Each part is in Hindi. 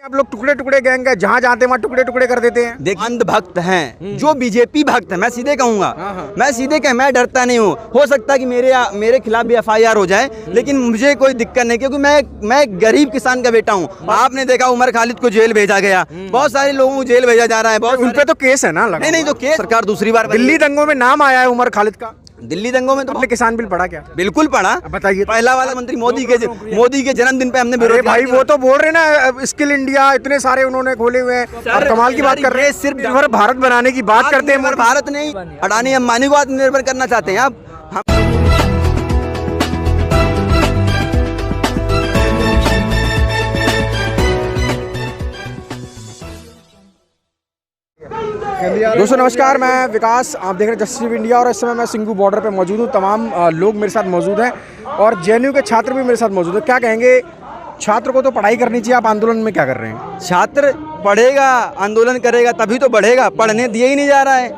आप लोग टुकड़े टुकड़े गैंग है, जहाँ जाते वहाँ टुकड़े टुकड़े कर देते हैं। देख अंधभक्त हैं जो बीजेपी भक्त है, मैं सीधे कहूंगा, मैं सीधे कह, मैं डरता नहीं हूँ। हो सकता है कि मेरे खिलाफ भी FIR हो जाए, लेकिन मुझे कोई दिक्कत नहीं, क्योंकि मैं गरीब किसान का बेटा हूँ। आपने देखा उमर खालिद को जेल भेजा गया, बहुत सारे लोगों को जेल भेजा जा रहा है, बहुत उन पे तो केस है ना लगा। नहीं तो केस सरकार दूसरी बार दिल्ली दंगों में नाम आया है उमर खालिद का। दिल्ली दंगों में तो आपने किसान बिल पढ़ा क्या? बिल्कुल पढ़ा। बताइए। पहला वाला मंत्री मोदी के जन्मदिन पे हमने अरे भाई वो तो बोल रहे ना स्किल इंडिया, इतने सारे उन्होंने खोले हुए हैं और कमाल की बात कर रहे हैं। सिर्फ भारत बनाने की बात करते हैं। भारत नहीं, अडानी अंबानी को आत्मनिर्भर करना चाहते हैं आप। दोस्तों नमस्कार, मैं विकास, आप देख रहे हैं जस्टिस इंडिया और इस समय मैं सिंघू बॉर्डर पे मौजूद हूँ। तमाम लोग मेरे साथ मौजूद हैं और JNU के छात्र भी मेरे साथ मौजूद हैं। क्या कहेंगे, छात्र को तो पढ़ाई करनी चाहिए, आप आंदोलन में क्या कर रहे हैं? छात्र पढ़ेगा, आंदोलन करेगा तभी तो बढ़ेगा। पढ़ने दिए ही नहीं जा रहा है,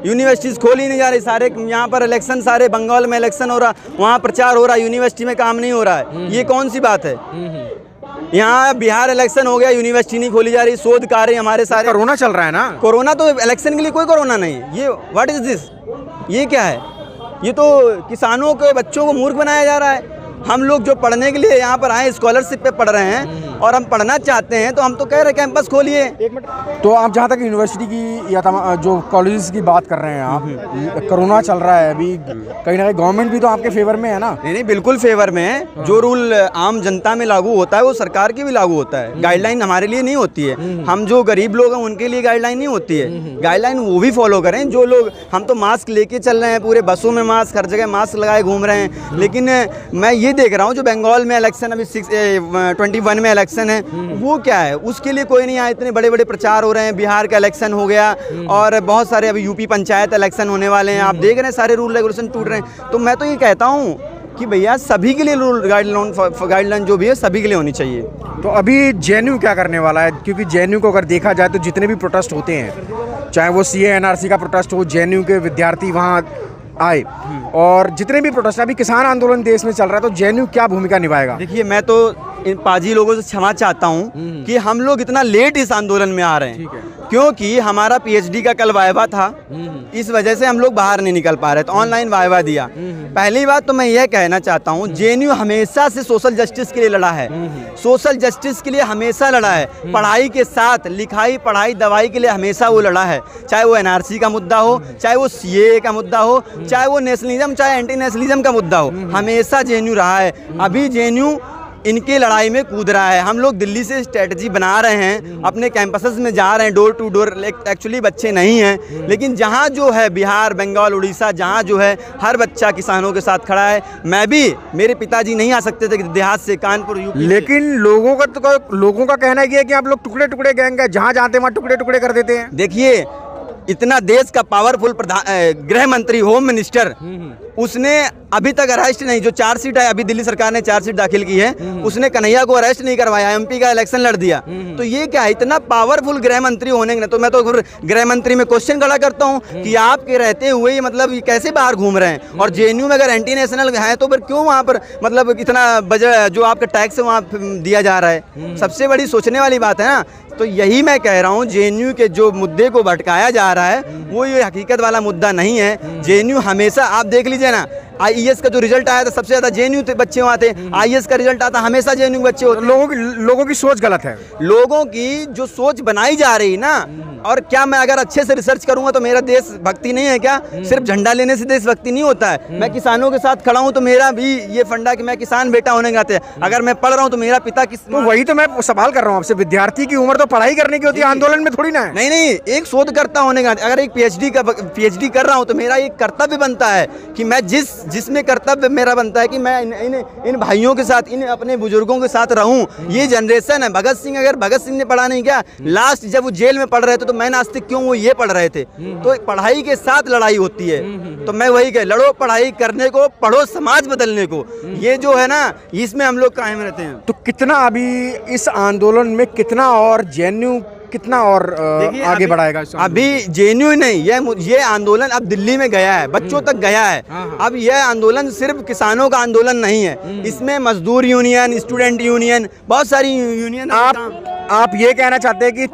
यूनिवर्सिटीज़ खोल ही नहीं जा रही। सारे यहाँ पर इलेक्शन, सारे बंगाल में इलेक्शन हो रहा, वहाँ प्रचार हो रहा, यूनिवर्सिटी में काम नहीं हो रहा है। ये कौन सी बात है? यहाँ बिहार इलेक्शन हो गया, यूनिवर्सिटी नहीं खोली जा रही, शोध कार्य हमारे सारे। कोरोना चल रहा है ना। कोरोना तो इलेक्शन के लिए कोई कोरोना नहीं। ये व्हाट इज दिस? ये क्या है? ये तो किसानों के बच्चों को मूर्ख बनाया जा रहा है। हम लोग जो पढ़ने के लिए यहाँ पर आए, स्कॉलरशिप पे पढ़ रहे हैं और हम पढ़ना चाहते हैं, तो हम तो कह रहे हैं कैंपस खोलिए। तो आप जहाँ तक यूनिवर्सिटी की या जो कॉलेजेस की बात कर रहे हैं आप, कोरोना चल रहा है अभी, कहीं ना कहीं गवर्नमेंट भी तो आपके फेवर में है ना? नहीं, बिल्कुल फेवर में है। जो रूल आम जनता में लागू होता है वो सरकार के भी लागू होता है। गाइडलाइन हमारे लिए नहीं होती है, हम जो गरीब लोग हैं उनके लिए गाइडलाइन नहीं होती है। गाइडलाइन वो भी फॉलो करें जो लोग, हम तो मास्क लेके चल रहे हैं, पूरे बसों में मास्क, हर जगह मास्क लगाए घूम रहे हैं। लेकिन मैं ये देख रहा हूँ जो बंगाल में इलेक्शन अभी 21 में इलेक्शन है, वो क्या है, उसके लिए कोई नहीं आया। इतने बड़े बड़े प्रचार हो रहे हैं, बिहार का इलेक्शन हो गया और बहुत सारे अभी यूपी पंचायत इलेक्शन होने वाले हैं। आप देख रहे हैं सारे रूल रेगुलेशन टूट रहे हैं। तो मैं तो ये कहता हूँ कि भैया सभी के लिए रूल गाइडलाइन जो भी है सभी के लिए होनी चाहिए। तो अभी JNU क्या करने वाला है? क्योंकि JNU को अगर देखा जाए तो जितने भी प्रोटेस्ट होते हैं, चाहे वो CA NRC का प्रोटेस्ट हो, JNU के विद्यार्थी वहाँ आए और जितने भी प्रोटेस्ट, अभी किसान आंदोलन देश में चल रहा है, तो JNU क्या भूमिका निभाएगा? देखिए, मैं तो इन पाजी लोगों से क्षमा चाहता हूँ कि हम लोग इतना लेट इस आंदोलन में आ रहे हैं, क्योंकि हमारा PhD का कल वाइवा था, इस वजह से हम लोग बाहर नहीं निकल पा रहे, तो ऑनलाइन वाइवा दिया। पहली बात तो मैं यह कहना चाहता हूँ, JNU हमेशा से सोशल जस्टिस के लिए लड़ा है, सोशल जस्टिस के लिए हमेशा लड़ा है। पढ़ाई के साथ लिखाई, पढ़ाई दवाई के लिए हमेशा वो लड़ा है, चाहे वो NRC का मुद्दा हो, चाहे वो CAA का मुद्दा हो, चाहे वो नेशनलिज्म, चाहे एंटी नेशनलिज्म का मुद्दा हो, हमेशा JNU रहा है। अभी JNU इनके लड़ाई में कूद रहा है। हम लोग दिल्ली से स्ट्रेटजी बना रहे हैं, अपने कैंपसेस में जा रहे हैं, डोर टू डोर। एक्चुअली बच्चे नहीं हैं, लेकिन जहाँ जो है बिहार, बंगाल, उड़ीसा, जहाँ जो है हर बच्चा किसानों के साथ खड़ा है। मैं भी, मेरे पिताजी नहीं आ सकते थे देहात से, कानपुर यूपी, लेकिन लोगों का कहना ये है कि आप लोग टुकड़े टुकड़े गैंग है, जहाँ जाते वहाँ टुकड़े टुकड़े कर देते हैं। देखिए, इतना देश का पावरफुल गृह मंत्री, होम मिनिस्टर, उसने अभी तक अरेस्ट नहीं, जो चार्जशीट है, अभी दिल्ली सरकार ने चार्जशीट दाखिल की है, उसने कन्हैया को अरेस्ट नहीं करवाया, MP का इलेक्शन लड़ दिया। तो ये क्या है, इतना पावरफुल गृह मंत्री होने के, तो मैं तो गृह मंत्री में क्वेश्चन खड़ा करता हूँ कि आपके रहते हुए मतलब ये कैसे बाहर घूम रहे हैं? और JNU में अगर एंटी नेशनल है तो फिर क्यों वहाँ पर मतलब इतना बजट जो आपका टैक्स है वहाँ दिया जा रहा है? सबसे बड़ी सोचने वाली बात है ना। तो यही मैं कह रहा हूँ, JNU के जो मुद्दे को भटकाया जा रहा है वो ये हकीकत वाला मुद्दा नहीं है। JNU हमेशा, आप देख लीजिए ना, IAS का जो रिजल्ट आया था सबसे ज़्यादा JNU बच्चे वहाँ थे। IAS का रिजल्ट आता हमेशा JNU बच्चे होते। लोगों की सोच गलत है, लोगों की जो सोच बनाई जा रही ना। और क्या मैं अगर अच्छे से रिसर्च करूंगा तो मेरा देश भक्ति नहीं है क्या? सिर्फ झंडा लेने से देश भक्ति नहीं होता है। मैं किसानों के साथ खड़ा हूँ तो मेरा भी ये फंडा कि मैं किसान बेटा होने के नाते, अगर मैं पढ़ रहा हूँ तो मेरा पिता तो वही तो मैं सवाल कर रहा हूँ आपसे, विद्यार्थी की उम्र तो पढ़ाई करने की होती है, आंदोलन में थोड़ी ना है। नहीं, एक शोधकर्ता होने का, अगर एक PhD कर रहा हूँ तो मेरा एक कर्तव्य बनता है कि मैं जिसमें कर्तव्य मेरा बनता है कि मैं इन भाइयों के साथ, इन अपने बुजुर्गों के साथ रहूं। ये जनरेशन है। भगत सिंह, अगर भगत सिंह ने पढ़ा नहीं क्या? लास्ट जब वो जेल में पढ़ रहे थे तो मैं नास्तिक क्यों, वो ये पढ़ रहे थे। तो पढ़ाई के साथ लड़ाई होती है। तो मैं वही कह, लड़ो पढ़ाई करने को, पढ़ो समाज बदलने को। ये जो है ना, इसमें हम लोग कायम रहते हैं। तो कितना अभी इस आंदोलन में कितना और JNU कितना और आगे बढ़ाएगा इस आंदोलन? अभी जेएनयू नहीं, ये आंदोलन अब दिल्ली में गया है, बच्चों तक गया है। अब यह आंदोलन सिर्फ किसानों का आंदोलन नहीं है, इसमें मजदूर यूनियन, स्टूडेंट यूनियन, बहुत सारी यूनियन। आप ये कहना चाहते हैं कि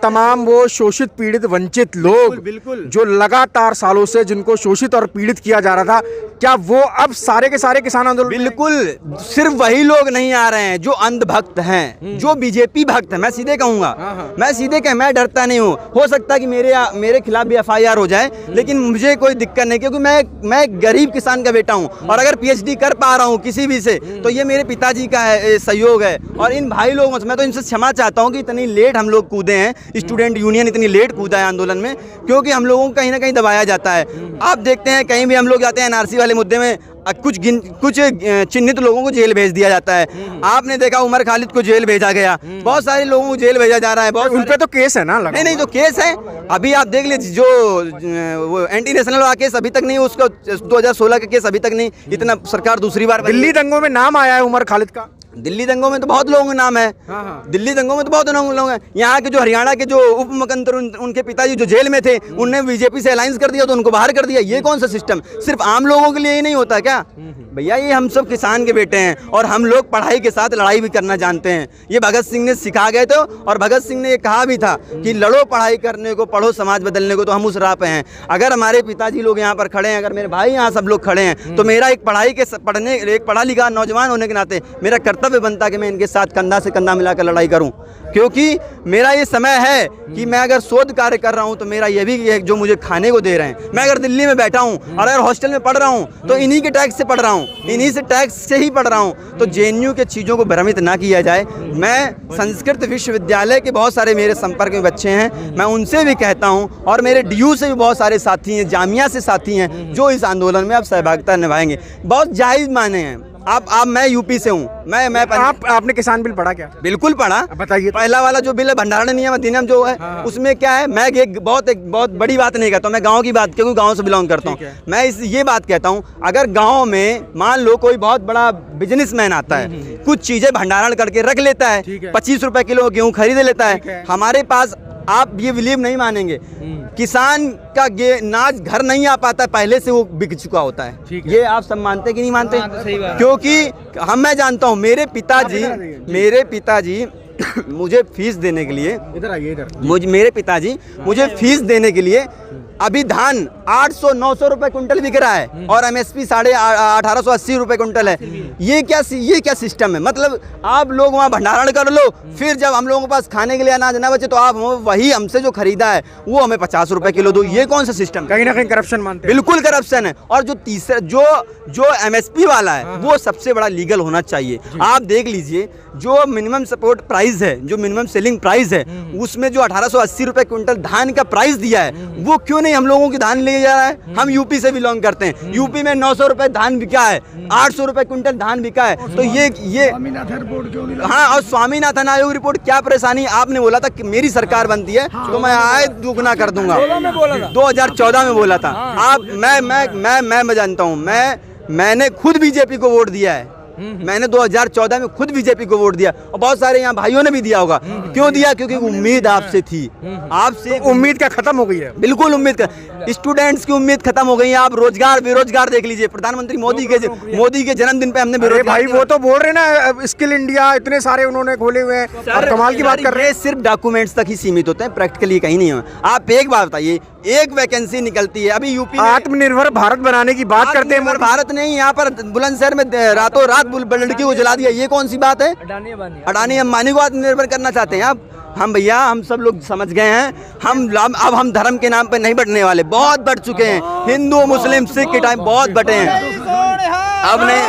तमाम वो शोषित, पीड़ित, वंचित लोग बिल्कुल जो लगातार सालों से जिनको शोषित और पीड़ित किया जा रहा था, क्या वो अब सारे के सारे किसान आंदोलन? बिल्कुल, सिर्फ वही लोग नहीं आ रहे हैं जो अंधभक्त हैं, जो बीजेपी भक्त हैं। मैं सीधे कहूंगा, मैं डरता नहीं हूँ। हो सकता है कि मेरे खिलाफ भी FIR हो जाए, लेकिन मुझे कोई दिक्कत नहीं, क्योंकि मैं गरीब किसान का बेटा हूँ, और अगर PhD कर पा रहा हूँ किसी भी से, तो ये मेरे पिताजी का सहयोग है। और इन भाई लोगों से मैं तो इनसे क्षमा चाहता हूँ कि इतनी लेट हम लोग कूदे हैं, स्टूडेंट यूनियन इतनी लेट कूदा है आंदोलन में, क्योंकि हम लोगों को कहीं ना कहीं दबाया जाता है। आप देखते हैं कहीं भी हम लोग जाते हैं NRC वाले मुद्दे में, कुछ चिन्हित लोगों को जेल भेज दिया जाता है। आपने देखा उमर खालिद को जेल भेजा गया, बहुत सारे लोगों को जेल भेजा जा रहा है। बहुत उन पे तो केस है ना लगा? नहीं, तो केस है। अभी आप देख लीजिए, जो वो एंटी नेशनल लॉ केस अभी तक नहीं, उसका 2016 का केस अभी तक नहीं। इतना सरकार दूसरी बार, दिल्ली दंगों में नाम आया है उमर खालिद का। दिल्ली दंगों में तो बहुत लोगों का नाम है। दिल्ली दंगों में तो बहुत लोग हैं। यहाँ के जो हरियाणा के जो उप मुख्यमंत्री, उनके पिताजी जो जेल में थे, उनने बीजेपी से अलायंस कर दिया तो उनको बाहर कर दिया। ये कौन सा सिस्टम? सिर्फ आम लोगों के लिए ही नहीं होता क्या भैया? ये हम सब किसान के बेटे हैं, और हम लोग पढ़ाई के साथ लड़ाई भी करना जानते हैं। ये भगत सिंह ने सिखा गए थे, और भगत सिंह ने ये कहा भी था कि लड़ो पढ़ाई करने को, पढ़ो समाज बदलने को। तो हम उस राह पे हैं। अगर हमारे पिताजी लोग यहाँ पर खड़े हैं, अगर मेरे भाई यहाँ सब लोग खड़े हैं, तो मेरा एक पढ़ा लिखा नौजवान होने के नाते मेरा कर्तव्य बनता है कि मैं इनके साथ कंधा से कंधा मिलाकर लड़ाई करूं, क्योंकि मेरा ये समय है कि मैं अगर शोध कार्य कर रहा हूं तो मेरा ये भी है जो मुझे खाने को दे रहे हैं। मैं अगर दिल्ली में बैठा हूं और अगर हॉस्टल में पढ़ रहा हूं तो इन्हीं के टैक्स से पढ़ रहा हूं, इन्हीं से टैक्स से ही पढ़ रहा हूं। तो जेएनयू के चीज़ों को भ्रमित ना किया जाए। मैं संस्कृत विश्वविद्यालय के बहुत सारे मेरे संपर्क में बच्चे हैं, मैं उनसे भी कहता हूं, और मेरे DU से भी बहुत सारे साथी हैं, जामिया से साथी हैं, जो इस आंदोलन में अब सहभागिता निभाएंगे। बहुत जायज़ माने हैं। मैं यूपी से हूँ। मैं आपने किसान बिल पढ़ा क्या? बिल्कुल पढ़ा। बताइए। पहला वाला जो बिल है, भंडारण नियम अधिनियम जो है, उसमें क्या है, मैं एक बहुत बड़ी बात नहीं कहता हूँ, मैं गांव की बात, क्योंकि गांव से बिलोंग करता हूँ। मैं ये बात कहता हूँ, अगर गांव में मान लो कोई बहुत बड़ा बिजनेसमैन आता है, कुछ चीजें भंडारण करके रख लेता है, 25 रुपए किलो गेहूँ खरीद लेता है, हमारे पास, आप ये बिलीव नहीं मानेंगे, किसान का नाज घर नहीं आ पाता, पहले से वो बिक चुका होता है। ये आप सब मानते कि नहीं मानते? क्योंकि मैं जानता हूँ, मेरे पिताजी मुझे फीस देने के लिए, मेरे पिताजी मुझे फीस देने के लिए अभी धान 800-900 रुपए कुंटल बिक रहा है, और MSP 1880 रुपए कुंटल है। ये क्या सिस्टम है? मतलब आप लोग वहाँ भंडारण कर लो, फिर जब हम लोगों के पास खाने के लिए अनाज ना बचे तो आप वही हमसे जो खरीदा है वो हमें 50 रुपए किलो दो। ये कौन सा सिस्टम? कहीं ना कहीं करप्शन मानते हैं। बिल्कुल करप्शन है। और जो तीसरा जो MSP वाला है, वो सबसे बड़ा लीगल होना चाहिए। आप देख लीजिए, जो मिनिमम सपोर्ट प्राइस है, जो मिनिमम सेलिंग प्राइस है, उसमें जो 1880 रुपए क्विंटल धान का प्राइस दिया है, वो क्यों नहीं हम लोगों की धान ले जा रहा है? हम यूपी से बिलोंग करते हैं, यूपी में 900 रुपए धान बिका है, 800 रुपए क्विंटल धान बिका है। तो ये हाँ, और स्वामीनाथन आयोग रिपोर्ट, क्या परेशानी? आपने बोला था कि मेरी सरकार बनती है तो मैं आय दुगना कर दूंगा, 2014 में बोला था। आप मैं जानता हूँ, मैंने खुद बीजेपी को वोट दिया है। मैंने 2014 में खुद बीजेपी को वोट दिया, और बहुत सारे यहाँ भाइयों ने भी दिया होगा। क्यों दिया? क्योंकि उम्मीद आपसे थी। आपसे उम्मीद क्या खत्म हो गई है? बिल्कुल उम्मीद, स्टूडेंट्स की उम्मीद खत्म हो गई है। आप बेरोजगार देख लीजिए। प्रधानमंत्री मोदी के जन्मदिन पे हमने बेरोजगार, भाई वो तो बोल रहे ना, स्किल इंडिया इतने सारे उन्होंने खोले हुए हैं, कमाल की बात कर रहे हैं। सिर्फ डॉक्यूमेंट्स तक ही सीमित होते हैं, प्रैक्टिकली कहीं नहीं है। आप एक बात बताइए, एक वैकेंसी निकलती है अभी यूपी में, आत्मनिर्भर भारत बनाने की बात करते हैं। भारत नहीं, यहाँ पर बुलंदशहर में रातों रात लड़की को जला दिया। ये कौन सी बात है? अडानी अंबानी को आत्मनिर्भर करना चाहते हैं आप? हम भैया, हम सब लोग समझ गए हैं। अब हम धर्म के नाम पे नहीं बढ़ने वाले, बहुत बढ़ चुके हैं। हिंदू मुस्लिम सिख के टाइम बहुत बटे हैं, अब नहीं।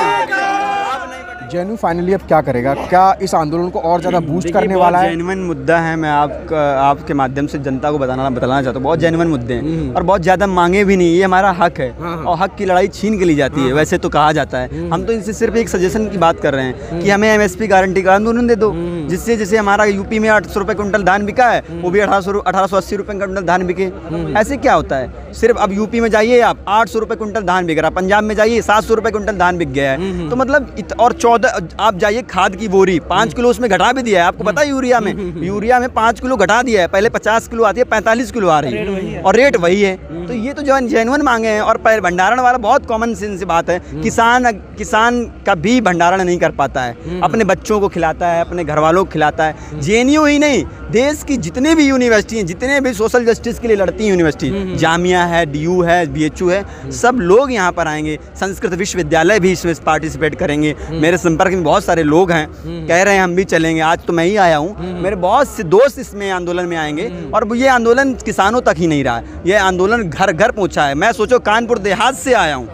जेएनयू फाइनली अब क्या करेगा? क्या इस आंदोलन को और ज़्यादा बूस्ट करने वाला है? जेन्युइन मुद्दा है। मैं आपके माध्यम से जनता को बताना चाहता हूँ, बहुत जेन्युइन मुद्दे हैं, और बहुत ज़्यादा मांगे भी नहीं। ये हमारा हक है, और हक की लड़ाई छीन के ली जाती है, वैसे तो कहा जाता है। हम तो इनसे सिर्फ एक सजेशन की बात कर रहे हैं कि हमें MSP गारंटी का आंदोलन दे दो, जिससे जैसे हमारा यूपी में 800 रुपये कुंटल धान बिका है, वो भी 1880 रुपये कुंटल धान बिके। ऐसे क्या होता है? सिर्फ अब यूपी में जाइए आप 800 रुपये कुंटल धान बिक रहा, पंजाब में जाइए 700 रुपये कुंटल धान बिक गया है। तो मतलब और 14 आप जाइए खाद की बोरी 5 किलो उसमें घटा भी दिया है, आपको पता है यूरिया में 5 किलो घटा दिया है, पहले 50 किलो आती है 45 किलो आ रही है और रेट वही है। तो ये तो जो जेन्युइन मांगे हैं। और भंडारण वाला बहुत कॉमन सेंस बात है, किसान का भी भंडारण नहीं कर पाता है, अपने बच्चों को खिलाता है, अपने घर वालों को खिलाता है। जेएनयू ही नहीं, देश की जितने भी यूनिवर्सिटी हैं, जितने भी सोशल जस्टिस के लिए लड़ती हैं यूनिवर्सिटी, जामिया है, DU है, BHU है, सब लोग यहाँ पर आएंगे। संस्कृत विश्वविद्यालय भी इसमें पार्टिसिपेट करेंगे। मेरे संपर्क में बहुत सारे लोग हैं, कह रहे हैं हम भी चलेंगे। आज तो मैं ही आया हूँ, मेरे बहुत से दोस्त इसमें आंदोलन में आएंगे। और ये आंदोलन किसानों तक ही नहीं रहा, ये आंदोलन घर घर पहुँचा है। मैं सोचो कानपुर देहात से आया हूँ,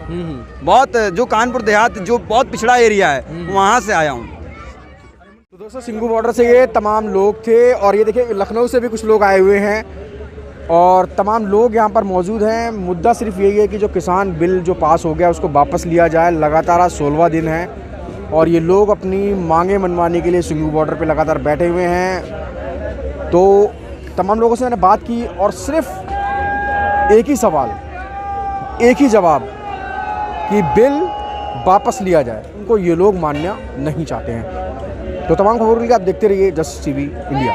बहुत जो कानपुर देहात जो बहुत पिछड़ा एरिया है वहाँ से आया हूँ। तो दोस्तों सिंघू बॉर्डर से ये तमाम लोग थे और ये देखिए लखनऊ से भी कुछ लोग आए हुए हैं और तमाम लोग यहाँ पर मौजूद हैं। मुद्दा सिर्फ यही है कि जो किसान बिल जो पास हो गया उसको वापस लिया जाए। लगातार आज 16वां दिन है और ये लोग अपनी मांगे मनवाने के लिए सिंघू बॉर्डर पे लगातार बैठे हुए हैं। तो तमाम लोगों से मैंने बात की और सिर्फ एक ही सवाल, एक ही जवाब कि बिल वापस लिया जाए, उनको ये लोग मानना नहीं चाहते हैं। तो तमाम खबरों के लिए आप देखते रहिए जस्ट TV इंडिया।